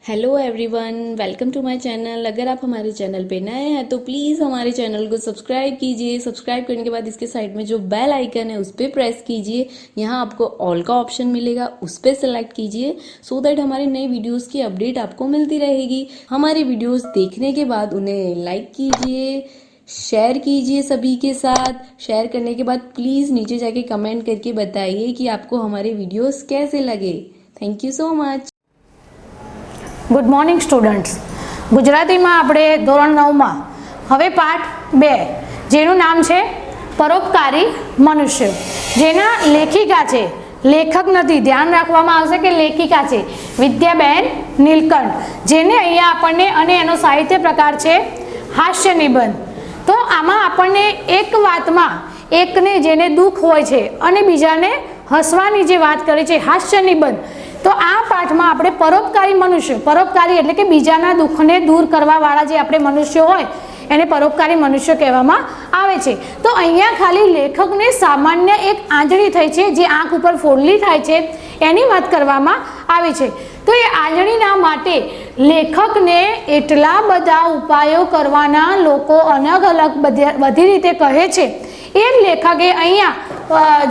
Hello everyone, welcome to my channel. अगर आप हमारे चैनल पे नए हैं तो प्लीज़ हमारे चैनल को सब्सक्राइब कीजिए। सब्सक्राइब करने के बाद इसके साइड में जो बेल आइकन है उस पर प्रेस कीजिए। यहाँ आपको ऑल का ऑप्शन मिलेगा, उस पर सेलेक्ट कीजिए सो दैट हमारे नए वीडियोस की अपडेट आपको मिलती रहेगी। हमारे वीडियोस देखने के बाद उन्हें लाइक कीजिए, शेयर कीजिए सभी के साथ। शेयर करने के बाद प्लीज़ नीचे जाके कमेंट करके बताइए कि आपको हमारे वीडियोस कैसे लगे। Thank you so much. Good morning students, ગુજરાતીમાં આપણે ધોરણ 9માં હવે પાઠ 2 જેનું નામ છે પરોપકારી મનુષ્ય, જેના લેખિકા છે, લેખક નથી, ધ્યાન રાખવામાં આવશે કે લેખિકા છે વિદ્યાબેન નીલકંઠ, જેને અહીંયા આપણને અને એનો સાહિત્ય પ્રકાર છે હાસ્ય નિબંધ। તો આમાં આપણને એક વાતમાં એકને જેને દુઃખ હોય છે અને બીજાને હસવાની જે વાત કરે છે હાસ્ય નિબંધ, તો આ પાઠમાં આપણે પરોપકારી મનુષ્ય, પરોપકારી એટલે કે બીજાના દુઃખને દૂર કરવાવાળા જે આપણે મનુષ્યો હોય એને પરોપકારી મનુષ્ય કહેવામાં આવે છે। તો અહીંયા ખાલી લેખકને સામાન્ય એક આંજણી થઈ છે, જે આંખ ઉપર ફોડલી થાય છે એની વાત કરવામાં આવી છે। તો એ આંજણીના માટે લેખકને એટલા બધા ઉપાયો કરવાના લોકો અલગ અલગ બધી રીતે કહે છે। એ લેખકે અહીંયા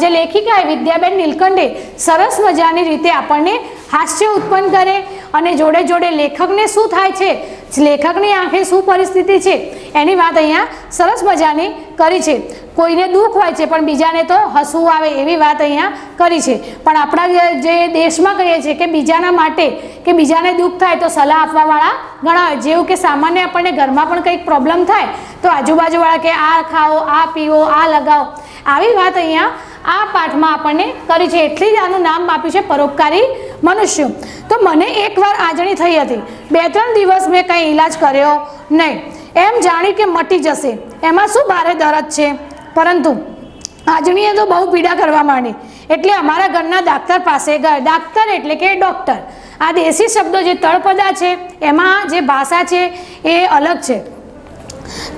જે લેખિકા વિદ્યાબેન નીલકંઠે સરસ મજાની રીતે આપણને હાસ્ય ઉત્પન્ન કરે અને જોડે જોડે લેખકને શું થાય છે, લેખકની આંખે શું પરિસ્થિતિ છે એની વાત અહીંયા સરસ મજાની કરી છે। કોઈને દુઃખ હોય છે પણ બીજાને તો હસવું આવે એવી વાત અહીંયા કરી છે। પણ આપણા જે દેશમાં કહીએ છીએ કે બીજાના માટે કે બીજાને દુઃખ થાય તો સલાહ આપવાવાળા ઘણા હોય, જેવું કે સામાન્ય આપણને ઘરમાં પણ કંઈક પ્રોબ્લેમ થાય તો આજુબાજુવાળા કે આ ખાઓ, આ પીવો, આ લગાવો, આવી વાત અહીંયા આ પાઠમાં આપણને કરી છે। એટલી જ આનું નામ આપ્યું છે પરોપકારી મનુષ્ય। તો મને એકવાર આંજણી થઈ હતી, 2-3 દિવસ મેં કંઈ ઈલાજ કર્યો નહીં, એમ જાણી કે મટી જશે, એમાં શું ભારે દર્દ છે, પરંતુ આંજણીએ તો બહુ પીડા કરવા માંડી એટલે અમારા ઘરના ડાક્ટર પાસે ગયા। ડાક્ટર એટલે કે ડૉક્ટર, આ દેશી શબ્દો જે તળપદા છે એમાં જે ભાષા છે એ અલગ છે।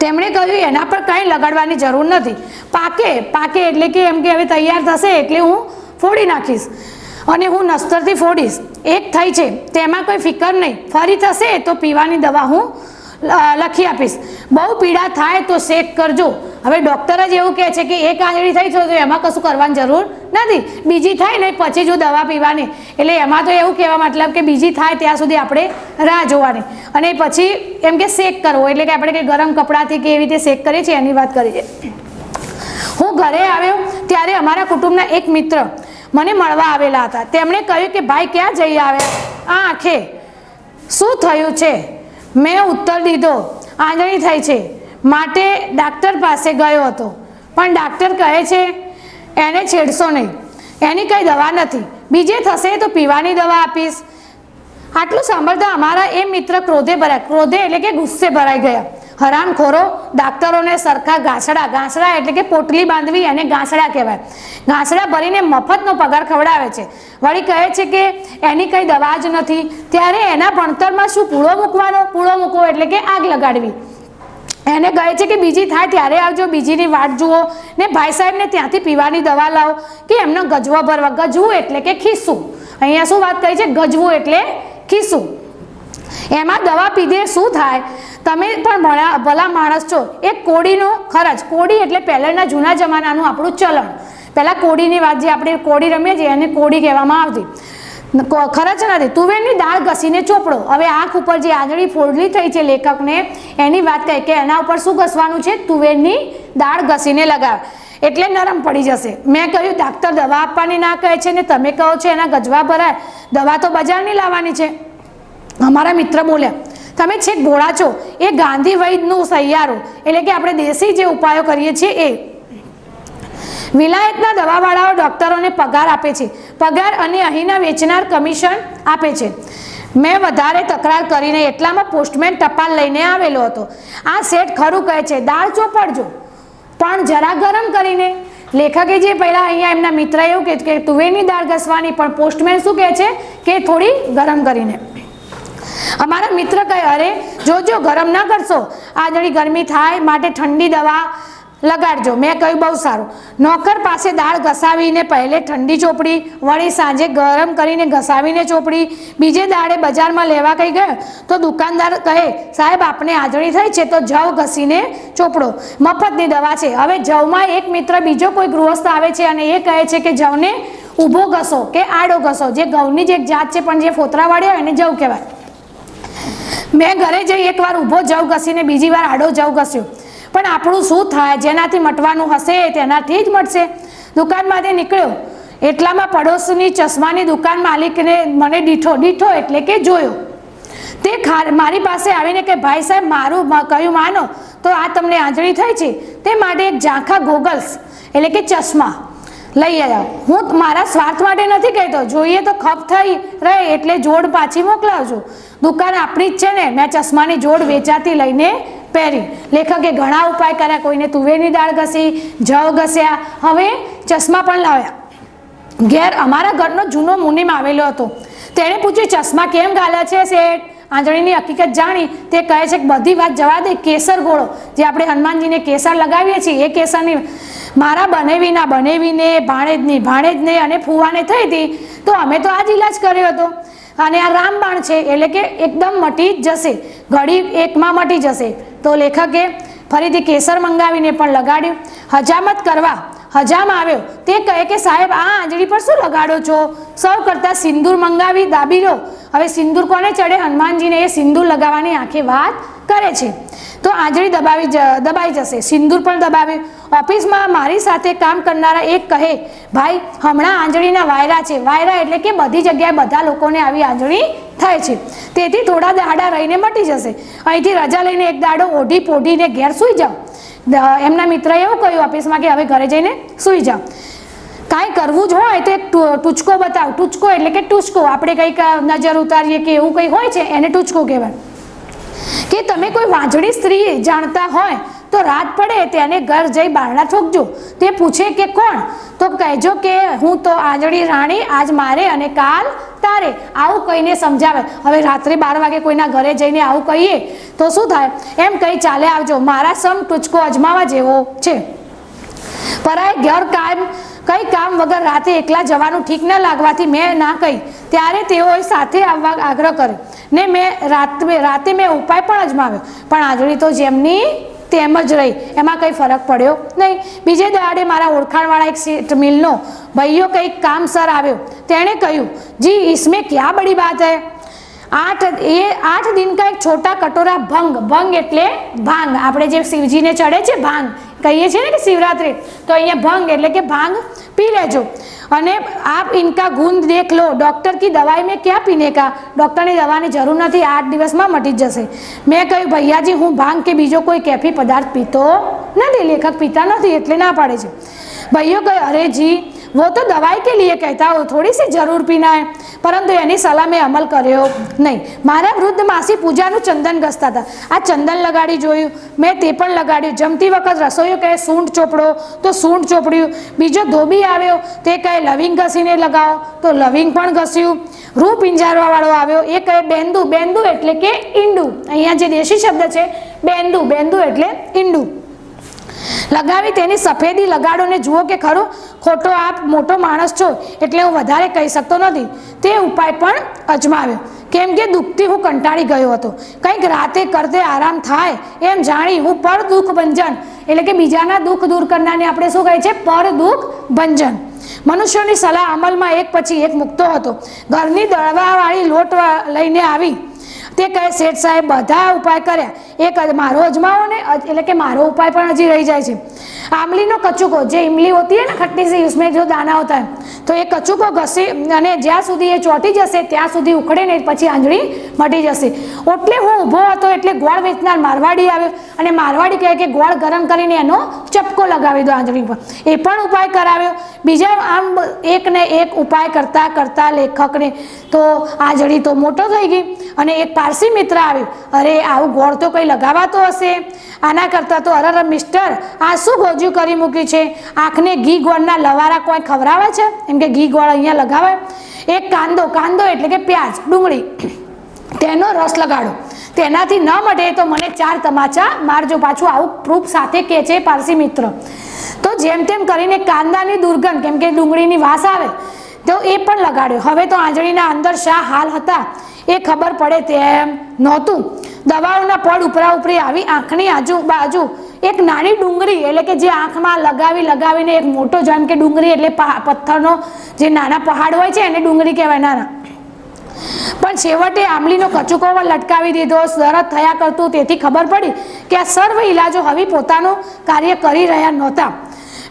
તેમણે કહ્યું એના પર કંઈ લગાડવાની જરૂર નથી, પાકે પાકે એટલે કે એમ કે હવે તૈયાર થશે એટલે હું ફોડી નાખીશ અને હું નસ્તરથી ફોડીશ, એક થઈ છે તેમાં કોઈ ફિકર નહીં, ફરી થશે તો પીવાની દવા હું લખી આપીશ, બહુ પીડા થાય તો શેક કરજો। હવે ડૉક્ટર જ એવું કહે છે કે એક આંજળી થઈ છે તો એમાં કશું કરવાની જરૂર નથી, બીજી થાય ને પછી જો દવા પીવાની, એટલે એમાં તો એવું કહેવા મતલબ કે બીજી થાય ત્યાં સુધી આપણે રાહ જોવાની અને પછી એમ કે શેક કરવો એટલે કે આપણે કે ગરમ કપડાથી કે એવી રીતે શેક કરીએ છીએ એની વાત કરી છે। હું ઘરે આવ્યો ત્યારે અમારા કુટુંબના એક મિત્ર મને મળવા આવેલા હતા। તેમણે કહ્યું કે ભાઈ ક્યાં જઈ આવ્યા, આ આંખે શું થયું છે? મેં ઉત્તર દીધો આંજણી થઈ છે માટે ડાક્ટર પાસે ગયો હતો, પણ ડાક્ટર કહે છે એને છેડશો નહીં, એની કંઈ દવા નથી, બીજે થશે તો પીવાની દવા આપીશ। આટલું સાંભળતા અમારા એ મિત્ર ક્રોધે એટલે કે ગુસ્સે ભરાઈ ગયા। હરામખોરો, ડાક્ટરોને સરખા ગાંસડા, ગાંસડા એટલે કે પોટલી બાંધવી એને ગાંસડા કહેવાય, ગાંસડા ભરીને મફતનો પગાર ખવડાવે છે, વળી કહે છે કે એની કંઈ દવા જ નથી, ત્યારે એના ભણતરમાં શું પૂળો મૂકવાનો? પૂળો મૂકવો એટલે કે આગ લગાડવી। એને કહે છે કે બીજી થાય ત્યારે આવજો, બીજીની વાટ જુઓ ને ભાઈ સાહેબને ત્યાંથી પીવાની દવા લાવો કે એમનો ગજવો ભરવા। ગજવું એટલે કે ખિસ્સું, અહીંયા શું વાત કરી છે? ગજવું એટલે ખિસ્સું, એમાં દવા પીધે શું થાય? તમે પણ ભલા માણસ છો, એક કોડીનો ખર્ચ, કોડી એટલે પહેલાંના જૂના જમાનાનું આપણું ચલણ, પહેલાં કોડીની વાત જે આપણે કોડી રમીએ છીએ એને કોડી કહેવામાં આવતી, ખર્ચ નથી, તુવેરની દાળ ઘસીને ચોપડો। હવે આંખ ઉપર જે આંજળી ફોડલી થઈ છે લેખકને એની વાત કહે કે એના ઉપર શું ઘસવાનું છે? તુવેરની દાળ ઘસીને લગાવ એટલે નરમ પડી જશે। મેં કહ્યું ડાક્ટર દવા આપવાની ના કહે છે ને તમે કહો છો એના ગજવા ભરાય, દવા તો બજારની લાવવાની છે। અમારા મિત્ર બોલ્યા તમે છેક ભોળા છો, એ ગાંધી વૈદ્યનું સહિયારું એટલે કે આપણે દેશી જે ઉપાયો કરીએ છીએ એ। વિલાયતના દવાવાળાઓ ડૉક્ટરોને પગાર આપે છે, પગાર અને અહીંના વેચનાર કમિશન આપે છે। મેં વધારે તકરાર કરીને એટલામાં પોસ્ટમેન ટપાલ લઈને આવેલો હતો। આ શેઠ ખરું કહે છે દાળ ચોપડજો પણ જરા ગરમ કરીને। લેખકે જે પહેલાં અહીંયા એમના મિત્ર એવું કહે કે તુવેરની દાળ ઘસવાની, પણ પોસ્ટમેન શું કહે છે કે થોડી ગરમ કરીને। અમારા મિત્ર કહે અરે જોજો ગરમ ના કરશો, આંજણી ગરમી થાય માટે ઠંડી દવા લગાડજો. મેં કહ્યું બહુ સારું. નોકર પાસે દાળ ઘસાવીને પહેલે ઠંડી ચોપડી, વળી સાંજે ગરમ કરીને ઘસાવીને ચોપડી. બીજે દાડે બજારમાં લેવા કહી ગયો તો દુકાનદાર કહે સાહેબ આપને આંજણી થઈ છે તો જવ ઘસીને ચોપડો, મફતની દવા છે. હવે જવમાં એક મિત્ર બીજો કોઈ ગૃહસ્થ આવે છે અને એ કહે છે કે જવને ઊભો ઘસો કે આડો ઘસો. જે ઘઉંની જ એક જાત છે પણ જે ફોતરાવાળી હોય એને જવ કહેવાય. મેં ઘરે જઈ એકવાર ઊભો જવ ઘસીને બીજી વાર આડો જવ ઘસ્યો. પણ આપણું શું થાય? જેનાથી મટવાનું હશે તેનાથી જ મટશે. દુકાનમાંથી નીકળ્યો એટલામાં પડોશની ચશ્માની દુકાન માલિકને મને દીઠો એટલે કે જોયો. તે મારી પાસે આવીને કે ભાઈ સાહેબ મારું કયું માનો તો આ તમને આંજણી થઈ છે તે માટે એક ઝાંખા ગોગલ્સ એટલે કે ચશ્મા લઈ આવ્યા. હું મારા સ્વાર્થ માટે નથી કહેતો, જોઈએ તો ખપ થઈ રહે એટલે જોડ પાછી મોકલાવજો. દુકાન આપણી જ છે ને. મેં ચશ્માની જોડ વેચાતી લઈને પહેરી. લેખકે ઘણા ઉપાય કર્યા. કોઈને તુવેરની દાળ ઘસી, જવ ઘસ્યા, હવે ચશ્મા પણ લાવ્યા. ઘેર અમારા ઘરનો જૂનો મુનિમ આવેલો હતો. તેણે પૂછ્યું ચશ્મા કેમ ગાલ્યા છે શેઠ? આંજણીની હકીકત જાણી તે કહે છે કે બધી વાત જવા દે, કેસર ગોળો જે આપણે હનુમાનજીને કેસર લગાવીએ છીએ એ કેસરની મારા બનેવીને ભાણેજને અને ફુવાને થઈ હતી તો અમે તો આ જ ઈલાજ કર્યો હતો. અને આ રામબાણ છે એટલે કે એકદમ મટી જશે, ઘડી એકમાં મટી જશે. તો લેખકે ફરીથી કેસર મંગાવીને પણ લગાડ્યું. હજામત કરવા હજામ આવ્યો તે કહે કે સાહેબ આ આંજળી પર શું લગાડો છો? સૌ કરતાં સિંદૂર મંગાવી દાબી લો. હવે સિંદૂર કોને ચડે? હનુમાનજીને. એ સિંદૂર લગાવવાની આંખે વાત કરે છે તો આંજળી દબાઈ જશે. સિંદૂર પણ દબાવ્યું. ઓફિસમાં મારી સાથે કામ કરનારા એક કહે ભાઈ હમણાં આંજળીના વાયરા છે. વાયરા એટલે કે બધી જગ્યાએ બધા લોકોને આવી આંજળી થાય છે, તેથી થોડા દાડા રહીને મટી જશે. અહીંથી રજા લઈને એક દાડો ઓઢી પોઢીને ઘેર સૂઈ જાઓ. એમના મિત્રએ એવું કહ્યું ઓફિસમાં કે હવે ઘરે જઈને સૂઈ જાઓ. કાંઈ કરવું જ હોય તો એક ટૂચકો બતાવ. ટૂચકો એટલે કે ટૂચકો આપણે કંઈક નજર ઉતારીએ કે એવું કંઈ હોય છે એને ટૂચકો કહેવાય. કે તમે કોઈ વાંજળી સ્ત્રી જાણતા હોય તો રાત પડે તેને ઘર જઈ બારણા ઠોકજો. તે પૂછે કે કોણ? તો કહેજો કે હું તો આંજળી રાણી, આજ મારે અને કાલ તારે. આવું કહીને સમજાવે. હવે રાત્રે 12 વાગે કોઈના ઘરે જઈને આવું કહીએ તો શું થાય? એમ કહી ચાલે આવજો. મારા સમ ટૂચકો અજમાવા જેવો છે. પરાય ઘર કઈ કામ વગર રાતે એકલા જવાનું ઠીક ન લાગવાથી મેં ના કહી. ત્યારે તેઓએ સાથે આવવા આગ્રહ કર્યો ને મેં રાતે મેં ઉપાય પણ અજમાવ્યો, પણ આંજળી તો જેમની તેમ જ રહી. એમાં કંઈ ફરક પડ્યો નહીં. બીજે દાડે મારા ઓળખાણવાળા એક શેઠ મિલનો ભાઈઓ કંઈક કામસર આવ્યો. તેણે કહ્યું જી इसमें क्या बड़ी बात है? 8 दिन का एक छोटा कटोरा भंग એટલે ભાંગ. આપણે જે શિવજીને ચડે છે ભાંગ કહીએ છીએ ને કે શિવરાત્રી, તો અહીંયા ભંગ એટલે કે ભાંગ પી લેજો. અને આપ ઇનકા ગુણ દેખ લો. ડૉક્ટર કી દવાઈ મેં ક્યાં પીને કા? ડૉક્ટરની દવાની જરૂર નથી, 8 દિવસમાં મટી જશે. મેં કહ્યું ભૈયાજી હું ભાંગ કે બીજો કોઈ કેફી પદાર્થ પીતો નથી. લેખક પીતા નથી એટલે ના પાડે છે. ભાઈઓ કહે અરે જી वो तो दवाई के लिए कहता हो, थोड़ी सी जरूर पीना है. પરંતુ એની સલાહ મેં અમલ કર્યો નહીં. મારા વૃદ્ધ માસી પૂજાનું ચંદન ઘસતા હતા. આ ચંદન લગાડી જોયું, મેં તે પણ લગાડ્યું. જમતી વખત રસોઈઓ કહે સૂંઠ ચોપડો તો સૂંઠ ચોપડ્યું. બીજો ધોબી આવ્યો તે કહે લવિંગ ઘસીને લગાવો તો લવિંગ પણ ઘસ્યું. રૂ પિંજારવા વાળો આવ્યો એ કહે બેંદુ એટલે કે ઈંડું. અહીંયા જે દેશી શબ્દ છે બેંદુ એટલે ઈંડું લગાવી તેની સફેદી લગાડો ને જુઓ કે ખરું. ખોટો આપ મોટો માણસ છો એટલે હું વધારે કહી શકતો નથી. તે ઉપાય પણ અજમાવ્યો કેમ કે દુઃખથી હું કંટાળી ગયો હતો. કંઈક રાતે કરતે આરામ થાય એમ જાણી હું પર દુઃખ ભંજન એટલે કે બીજાના દુઃખ દૂર કરનારને આપણે શું કહે છે? પર દુઃખ ભંજન. મનુષ્યોની સલાહ અમલમાં એક પછી એક મૂકતો હતો. ઘરની દળવાવાળી લોટ લઈને આવી. તે કહે શેઠ સાહેબ બધા ઉપાય કર્યા, એક મારો અજમાવો ને એટલે કે મારો ઉપાય પણ હજી રહી જાય છે. આમલીનો કચુકો જે ઇમલી હોતી है ना खट्टी सी उसमें जो दाना होता है तो એ કચુકો ઘસી અને જ્યાં સુધી એ ચોંટી જશે ત્યાં સુધી ઉખડે ને પછી આંજળી મટી જશે. એટલે હું ઊભો હતો એટલે ગોળ વેચનાર મારવાડી આવ્યો અને મારવાડી કહે કે ગોળ ગરમ કરીને એનો ચપકો લગાવી દો આંજળી પર. એ પણ ઉપાય કરાવ્યો. બીજા આમ એક ને એક ઉપાય કરતા લેખકને તો આંજળી તો મોટો થઈ ગઈ. અને એક પારસી મિત્ર આવ્યો. અરે આવું ગોળ તો કંઈ લગાવાતો હશે, આના કરતાં તો અરર મિસ્ટર આ શું ગોજ્યું કરી મૂક્યું છે? આંખને ઘી ગોળના લવારા કોઈ ખવડાવે છે? એમ કે ઘી ગોળ અહીંયા લગાવે. એક કાંદો એટલે કે પ્યાજ ડુંગળી તેનો રસ લગાડો. તેનાથી ન મટે તો મને 4 તમાચા મારજો. પાછું આવું પ્રૂફ સાથે કહે છે પારસી મિત્ર. તો જેમ તેમ કરીને કાંદાની દુર્ગંધ, કેમ કે ડુંગળીની વાસ આવે, તો એ પણ લગાડ્યો. હવે તો આંજળીના અંદર શા હાલ હતા એ ખબર પડે તેમ નહોતું. દવાઓના પડ ઉપરા ઉપરી આવી આંખની આજુબાજુ એક નાની ડુંગળી, એટલે કે જે આંખમાં લગાવીને એક મોટો, જેમ કે ડુંગળી એટલે પથ્થરનો જે નાના પહાડ હોય છે એને ડુંગળી કહેવાય, નાના. પણ છેવટે આંબલીનો કચુકો લટકાવી દીધો. દરદ થયા કરતું, તેથી ખબર પડી કે આ સર્વ ઇલાજો હવે પોતાનું કાર્ય કરી રહ્યા નહોતા.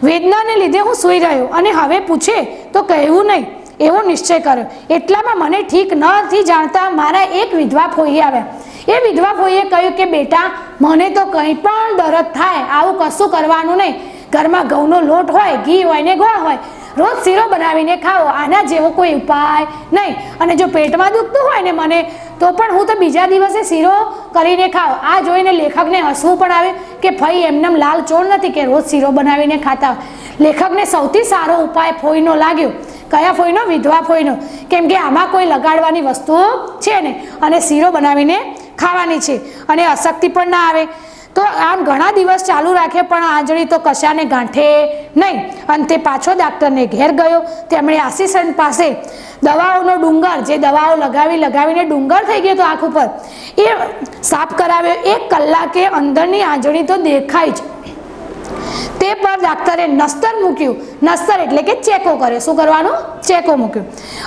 વેદનાને લીધે હું સૂઈ રહ્યો અને હવે પૂછે તો કહેવું નહીં એવો નિશ્ચય કર્યો. એટલામાં મને ઠીક નથી જાણતા મારા એક વિધવા ફોઈ આવ્યા. એ વિધવા ફોઈએ કહ્યું કે બેટા, મને તો કંઈ પણ દરદ થાય આવું કશું કરવાનું નહીં. ઘરમાં ઘઉંનો લોટ હોય, ઘી હોય ને ગોળ હોય, રોજ શીરો બનાવીને ખાઓ. આના જેવો કોઈ ઉપાય નહીં. અને જો પેટમાં દુખતું હોય ને મને, તો પણ હું તો બીજા દિવસે શીરો કરીને ખાઓ. આ જોઈને લેખકને હસવું પણ આવે કે ફઈ એમનેમ લાલ ચોળ નથી કે રોજ શીરો બનાવીને ખાતા. લેખકને સૌથી સારો ઉપાય ફોઈનો લાગ્યો. કયા ફોઈનો? વિધવા ફોઈનો. કેમ કે આમાં કોઈ લગાડવાની વસ્તુઓ છે ને, અને શીરો બનાવીને ખાવાની છે, અને અશક્તિ પણ ના આવે. તો આમ ઘણા દિવસ ચાલુ રાખે, પણ આંજળી તો કશાને ગાંઠે નહીં. અંતે પાછો ડાક્ટરને ઘેર ગયો. તેમણે આસિસ્ટન્ટ પાસે દવાઓનો ડુંગર, જે દવાઓ લગાવીને ડુંગર થઈ ગયો તો આંખ ઉપર, એ સાફ કરાવ્યો. 1 કલાકે અંદરની આંજળી તો દેખાય જ. તે પર ડાક્ટરે નસ્તર મૂક્યું. નસ્તર એટલે કે ચેકો કર્યો. શું કરવાનું? ચેકો મૂક્યો.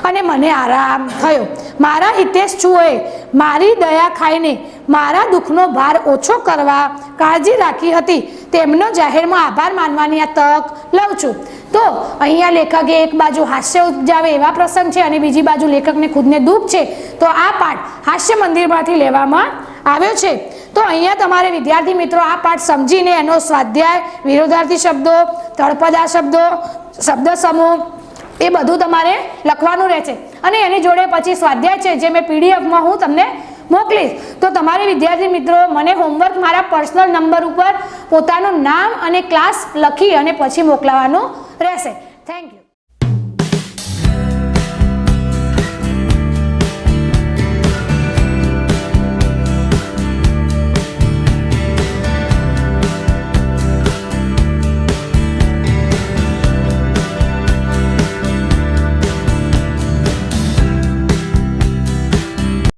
અને મને આરામ થયો. મારા હિતેચ્છુઓએ મારી દયા ખાઈને મારા દુઃખનો ભાર ઓછો કરવા કાળજી રાખી હતી. તેમનો જાહેરમાં આભાર માનવાની આ તક લઉં છું. તો અહીંયા લેખકે એક બાજુ હાસ્ય ઉપજાવે એવા પ્રસંગ છે, અને બીજી બાજુ લેખકને ખુદને દુઃખ છે. તો આ પાઠ હાસ્ય મંદિરમાંથી લેવામાં આવ્યો છે. તો અહીંયા તમારે વિદ્યાર્થી મિત્રો આ પાઠ સમજીને એનો સ્વાધ્યાય, વિરોધાર્થી શબ્દો, તળપદા શબ્દો, શબ્દ સમૂહ, એ બધું તમારે લખવાનું રહેશે. અને એની જોડે પછી સ્વાધ્યાય છે, જે મેં પીડીએફમાં હું તમને મોકલીશ. તો તમારે વિદ્યાર્થી મિત્રો મને હોમવર્ક મારા પર્સનલ નંબર ઉપર પોતાનું નામ અને ક્લાસ લખી અને પછી મોકલાવાનું રહેશે. Thank you.